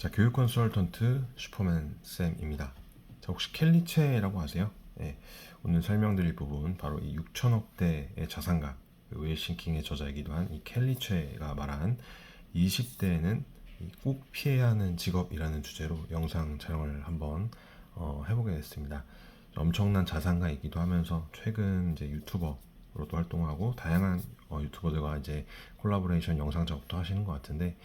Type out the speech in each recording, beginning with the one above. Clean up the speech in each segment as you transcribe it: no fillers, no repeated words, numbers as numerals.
자, 교육 컨설턴트 슈퍼맨 쌤입니다. 자, 혹시 켈리체라고 아세요? 예, 오늘 설명드릴 부분 바로 이 6천억대의 자산가, 웨이싱킹의 저자이기도 한 이 켈리체가 말한 20대에는 꼭 피해야 하는 직업이라는 주제로 영상 촬영을 한번 해보게 됐습니다. 엄청난 자산가이기도 하면서 최근 이제 유튜버로도 활동하고 다양한 유튜버들과 이제 콜라보레이션 영상 작업도 하시는 것 같은데,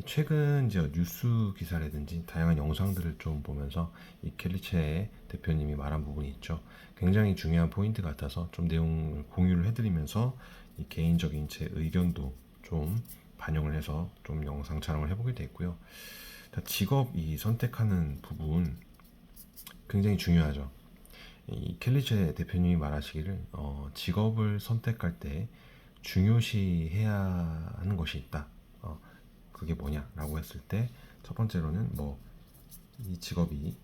최근 이제 뉴스 기사라든지 다양한 영상들을 좀 보면서 이 켈리체 대표님이 말한 부분이 있죠. 굉장히 중요한 포인트 같아서 좀 내용을 공유를 해드리면서 이 개인적인 제 의견도 좀 반영을 해서 좀 영상 촬영을 해보게 됐고요. 직업 이 선택하는 부분 굉장히 중요하죠. 이 켈리체 대표님이 말하시기를 직업을 선택할 때 중요시해야 하는 것이 있다. 그게 뭐냐라고 했을 때 첫 번째로는 뭐 이 직업이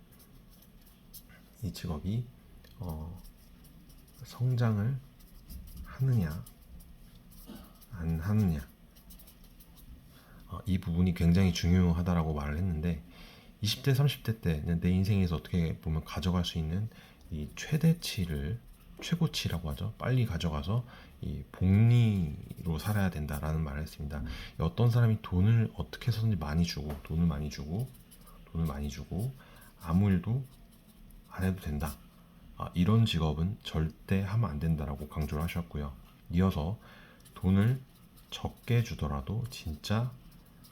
성장을 하느냐 안 하느냐, 이 부분이 굉장히 중요하다라고 말을 했는데, 20대 30대 때는 내 인생에서 어떻게 보면 가져갈 수 있는 이 최고치라고 하죠. 빨리 가져가서 이 복리로 살아야 된다라는 말을 했습니다. 어떤 사람이 돈을 어떻게 해서든지 돈을 많이 주고 아무 일도 안 해도 된다. 이런 직업은 절대 하면 안 된다라고 강조를 하셨고요. 이어서 돈을 적게 주더라도 진짜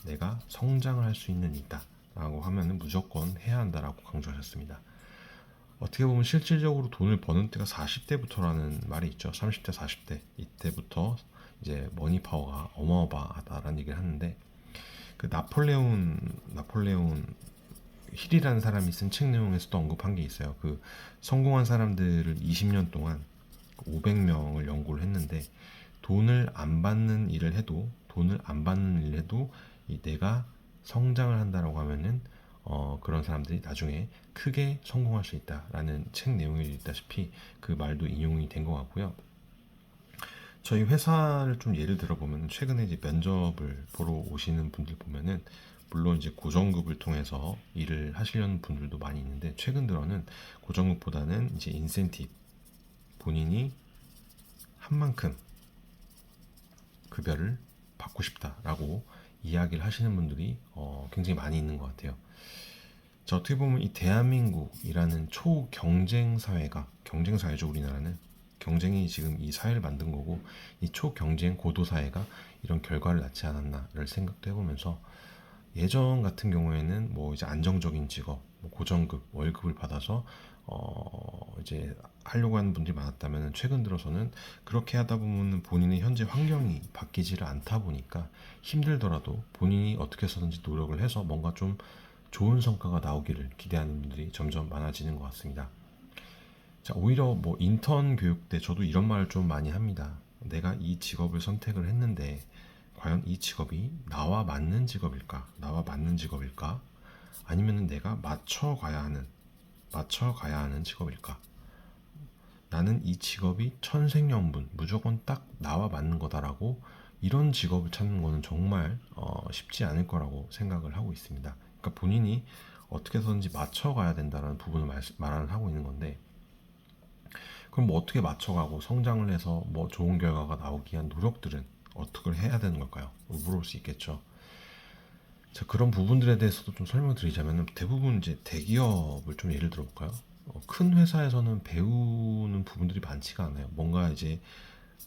내가 성장을 할 수 있는 일이다 라고 하면은 무조건 해야 한다라고 강조하셨습니다. 어떻게 보면 실질적으로 돈을 버는 때가 40대부터라는 말이 있죠. 30대, 40대 이때부터 이제 머니 파워가 어마어마하다라는 얘기를 하는데, 그 나폴레온 힐이라는 사람이 쓴 책 내용에서도 언급한 게 있어요. 그 성공한 사람들을 20년 동안 500명을 연구를 했는데, 돈을 안 받는 일을 해도 이 내가 성장을 한다라고 하면은 그런 사람들이 나중에 크게 성공할 수 있다라는 책 내용이 있다시피 그 말도 인용이 된 것 같고요. 저희 회사를 좀 예를 들어보면 최근에 이제 면접을 보러 오시는 분들 보면은 물론 이제 고정급을 통해서 일을 하시려는 분들도 많이 있는데, 최근 들어는 고정급보다는 이제 인센티브, 본인이 한 만큼 급여를 받고 싶다라고 이야기를 하시는 분들이 굉장히 많이 있는 것 같아요. 자, 어떻게 보면 이 대한민국이라는 초경쟁 사회가, 경쟁 사회죠. 우리나라는 경쟁이 지금 이 사회를 만든 거고, 이 초경쟁 고도 사회가 이런 결과를 낳지 않았나를 생각도 해보면서, 예전 같은 경우에는 뭐 이제 안정적인 직업, 뭐 고정급, 월급을 받아서 이제 하려고 하는 분들이 많았다면, 최근 들어서는 그렇게 하다 보면 본인의 현재 환경이 바뀌지를 않다 보니까 힘들더라도 본인이 어떻게 해서든지 노력을 해서 뭔가 좀 좋은 성과가 나오기를 기대하는 분들이 점점 많아지는 것 같습니다. 자, 오히려 뭐 인턴 교육 때 저도 이런 말을 좀 많이 합니다. 내가 이 직업을 선택을 했는데 과연 이 직업이 나와 맞는 직업일까? 아니면 내가 맞춰가야 하는 직업일까? 나는 이 직업이 천생연분 무조건 딱 나와 맞는 거다라고, 이런 직업을 찾는 거는 정말 쉽지 않을 거라고 생각을 하고 있습니다. 그러니까 본인이 어떻게 해서든지 맞춰가야 된다는 부분을 말을 하고 있는 건데, 그럼 뭐 어떻게 맞춰가고 성장을 해서 뭐 좋은 결과가 나오기 위한 노력들은 어떻게 해야 되는 걸까요? 물어볼 수 있겠죠. 자, 그런 부분들에 대해서도 좀 설명을 드리자면, 대부분 이제 대기업을 좀 예를 들어볼까요? 큰 회사에서는 배우는 부분들이 많지가 않아요. 뭔가 이제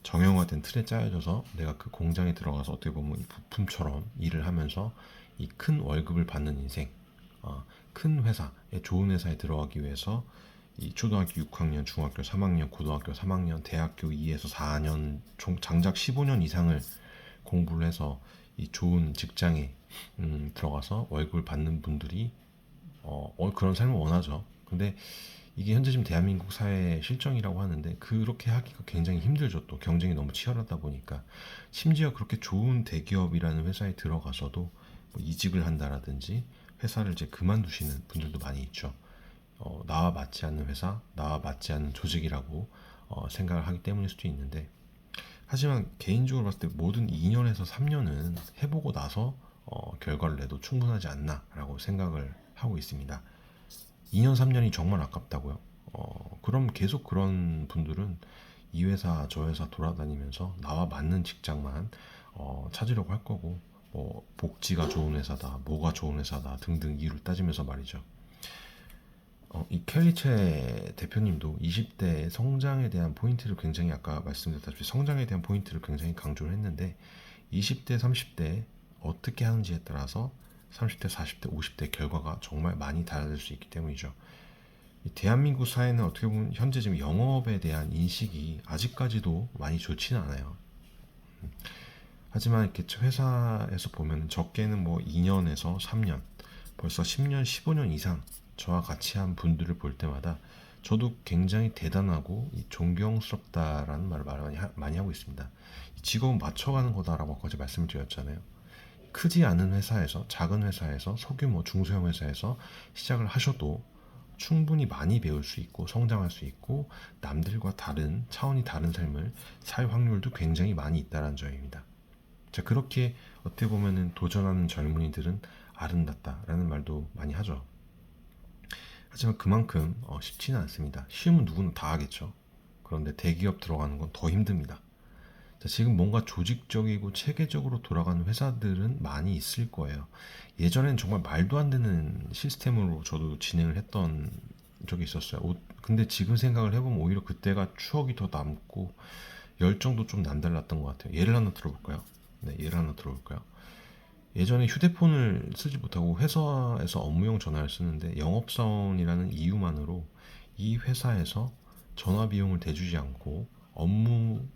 정형화된 틀에 짜여져서 내가 그 공장에 들어가서 어떻게 보면 이 부품처럼 일을 하면서 이 큰 월급을 받는 인생, 큰 회사에, 좋은 회사에 들어가기 위해서 이 초등학교 6학년, 중학교 3학년, 고등학교 3학년, 대학교 2에서 4년, 장작 15년 이상을 공부를 해서 이 좋은 직장에 들어가서 월급을 받는 분들이 그런 삶을 원하죠. 근데 이게 현재 지금 대한민국 사회의 실정이라고 하는데, 그렇게 하기가 굉장히 힘들죠. 또 경쟁이 너무 치열하다 보니까. 심지어 그렇게 좋은 대기업이라는 회사에 들어가서도 뭐 이직을 한다라든지 회사를 이제 그만두시는 분들도 많이 있죠. 나와 맞지 않는 회사, 나와 맞지 않는 조직이라고 생각을 하기 때문일 수도 있는데, 하지만 개인적으로 봤을 때 모든 2년에서 3년은 해보고 나서 결과를 내도 충분하지 않나라고 생각을 하고 있습니다. 2년 3년이 정말 아깝다고요. 그럼 계속 그런 분들은 이 회사 저 회사 돌아다니면서 나와 맞는 직장만 찾으려고 할 거고, 뭐 복지가 좋은 회사다, 뭐가 좋은 회사다 등등 이유를 따지면서 말이죠. 이 켈리체 대표님도 20대 성장에 대한 포인트를 굉장히, 아까 말씀드렸다시피 성장에 대한 포인트를 굉장히 강조를 했는데, 20대, 30대 어떻게 하는지에 따라서 30대, 40대, 50대 결과가 정말 많이 달라질 수 있기 때문이죠. 이 대한민국 사회는 어떻게 보면 현재 지금 영업에 대한 인식이 아직까지도 많이 좋지는 않아요. 하지만 이렇게 회사에서 보면 적게는 뭐 2년에서 3년, 벌써 10년, 15년 이상 저와 같이 한 분들을 볼 때마다 저도 굉장히 대단하고 존경스럽다라는 말을 많이 하고 있습니다. 직업은 맞춰가는 거다라고 아까 말씀을 드렸잖아요. 크지 않은 회사에서, 작은 회사에서, 소규모 중소형 회사에서 시작을 하셔도 충분히 많이 배울 수 있고 성장할 수 있고 남들과 다른 차원이 다른 삶을 살 확률도 굉장히 많이 있다는 점입니다. 자, 그렇게 어떻게 보면은 도전하는 젊은이들은 아름답다라는 말도 많이 하죠. 하지만 그만큼 쉽지는 않습니다. 쉬우면 누구나 다 하겠죠. 그런데 대기업 들어가는 건 더 힘듭니다. 자, 지금 뭔가 조직적이고 체계적으로 돌아가는 회사들은 많이 있을 거예요. 예전엔 정말 말도 안 되는 시스템으로 저도 진행을 했던 적이 있었어요. 근데 지금 생각을 해보면 오히려 그때가 추억이 더 남고 열정도 좀 남달랐던 것 같아요. 예를 하나 들어볼까요? 네, 예를 하나 들어볼까요? 예전에 휴대폰을 쓰지 못하고 회사에서 업무용 전화를 쓰는데 영업사원이라는 이유만으로 이 회사에서 전화 비용을 대주지 않고 업무용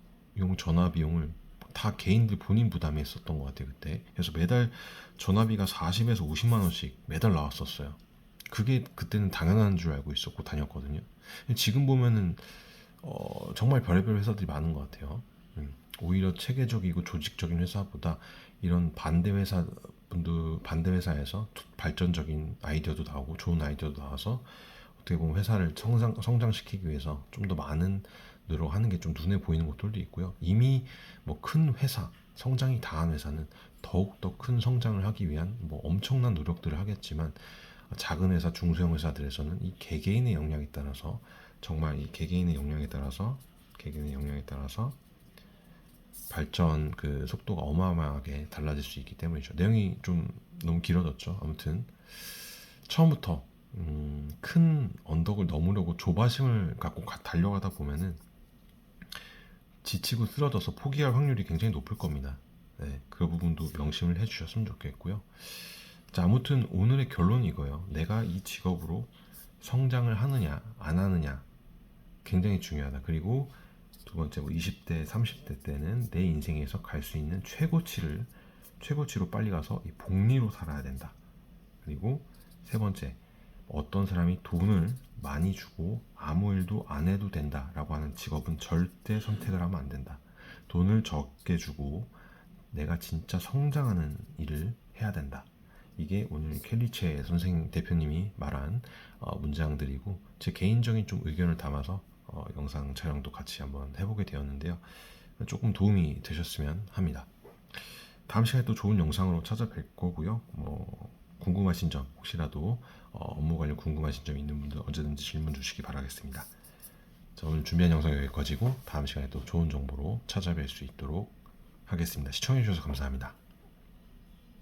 전화 비용을 다 개인들 본인 부담에 했었던 것 같아요, 그때. 그래서 매달 전화비가 40에서 50만 원씩 매달 나왔었어요. 그게 그때는 당연한 줄 알고 있었고 다녔거든요. 지금 보면은 정말 별의별 회사들이 많은 것 같아요. 오히려 체계적이고 조직적인 회사보다 이런 반대 회사에서 발전적인 아이디어도 나오고 좋은 아이디어도 나와서 어떻게 보면 회사를 성장시키기 위해서 좀 더 많은 노력하는 게 좀 눈에 보이는 것들도 있고요. 이미 뭐 큰 회사, 성장이 다한 회사는 더욱 더 큰 성장을 하기 위한 뭐 엄청난 노력들을 하겠지만, 작은 회사, 중소형 회사들에서는 이 개개인의 역량에 따라서, 정말 이 개개인의 역량에 따라서 발전 그 속도가 어마어마하게 달라질 수 있기 때문이죠. 내용이 좀 너무 길어졌죠. 아무튼 처음부터 큰 언덕을 넘으려고 조바심을 갖고 달려가다 보면은 지치고 쓰러져서 포기할 확률이 굉장히 높을 겁니다. 네, 그 부분도 명심을 해주셨으면 좋겠고요. 자, 아무튼 오늘의 결론이 이거예요. 내가 이 직업으로 성장을 하느냐 안 하느냐 굉장히 중요하다. 그리고 두 번째, 20대, 30대 때는 내 인생에서 갈 수 있는 최고치로 빨리 가서 이 복리로 살아야 된다. 그리고 세 번째, 어떤 사람이 돈을 많이 주고 아무 일도 안 해도 된다라고 하는 직업은 절대 선택을 하면 안 된다. 돈을 적게 주고 내가 진짜 성장하는 일을 해야 된다. 이게 오늘 켈리체 선생님 대표님이 말한 문장들이고, 제 개인적인 좀 의견을 담아서 영상 촬영도 같이 한번 해보게 되었는데요. 조금 도움이 되셨으면 합니다. 다음 시간에 또 좋은 영상으로 찾아뵐 거고요. 뭐 궁금하신 점, 혹시라도 업무 관련 궁금하신 점 있는 분들 언제든지 질문 주시기 바라겠습니다. 자, 오늘 준비한 영상 여기까지고 다음 시간에 또 좋은 정보로 찾아뵐 수 있도록 하겠습니다. 시청해주셔서 감사합니다.